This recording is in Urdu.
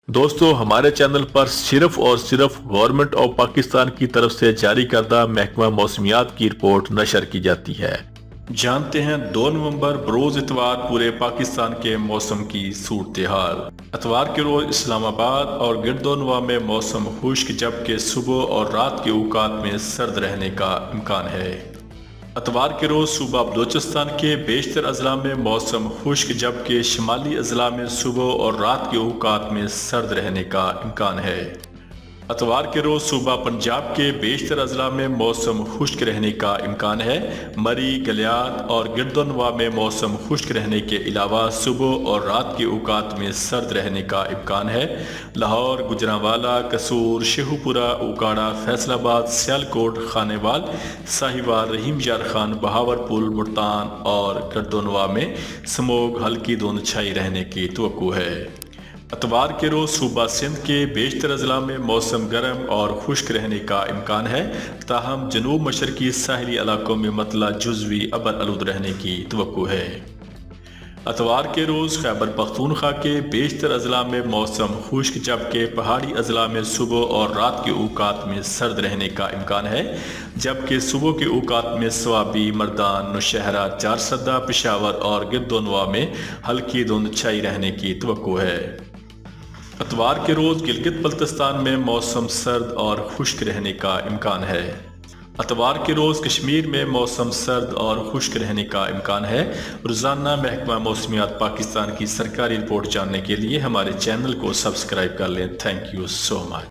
دوستو ہمارے چینل پر صرف اور صرف گورنمنٹ آف پاکستان کی طرف سے جاری کردہ محکمہ موسمیات کی رپورٹ نشر کی جاتی ہے۔ جانتے ہیں 2 نومبر بروز اتوار پورے پاکستان کے موسم کی صورتحال۔ اتوار کے روز اسلام آباد اور گردونواں میں موسم خشک جبکہ صبح اور رات کے اوقات میں سرد رہنے کا امکان ہے۔ اتوار کے روز صوبہ بلوچستان کے بیشتر اضلاع میں موسم خشک جبکہ شمالی اضلاع میں صبح اور رات کے اوقات میں سرد رہنے کا امکان ہے۔ اتوار کے روز صوبہ پنجاب کے بیشتر اضلاع میں موسم خشک رہنے کا امکان ہے۔ مری، گلیات اور گردونواں میں موسم خشک رہنے کے علاوہ صبح اور رات کے اوقات میں سرد رہنے کا امکان ہے۔ لاہور، گجرانوالہ، قصور، شیخو پورہ، اوکاڑہ، فیصل آباد، سیالکوٹ، خانیوال، ساہیوال، رحیم یار خان، بہاولپور، ملتان اور گردونواں میں سموگ ہلکی دھند چھائی رہنے کی توقع ہے۔ اتوار کے روز صوبہ سندھ کے بیشتر اضلاع میں موسم گرم اور خشک رہنے کا امکان ہے، تاہم جنوب مشرقی ساحلی علاقوں میں مطلع جزوی ابر آلود رہنے کی توقع ہے۔ اتوار کے روز خیبر پختونخوا کے بیشتر اضلاع میں موسم خشک جبکہ پہاڑی اضلاع میں صبح اور رات کے اوقات میں سرد رہنے کا امکان ہے، جبکہ صبح کے اوقات میں سوابی، مردان، نوشہرہ، چارسدہ، پشاور اور گردونواں میں ہلکی دھند چھائی رہنے کی توقع ہے۔ اتوار کے روز گلگت بلتستان میں موسم سرد اور خشک رہنے کا امکان ہے۔ اتوار کے روز کشمیر میں موسم سرد اور خشک رہنے کا امکان ہے۔ روزانہ محکمہ موسمیات پاکستان کی سرکاری رپورٹ جاننے کے لیے ہمارے چینل کو سبسکرائب کر لیں۔ Thank you so much.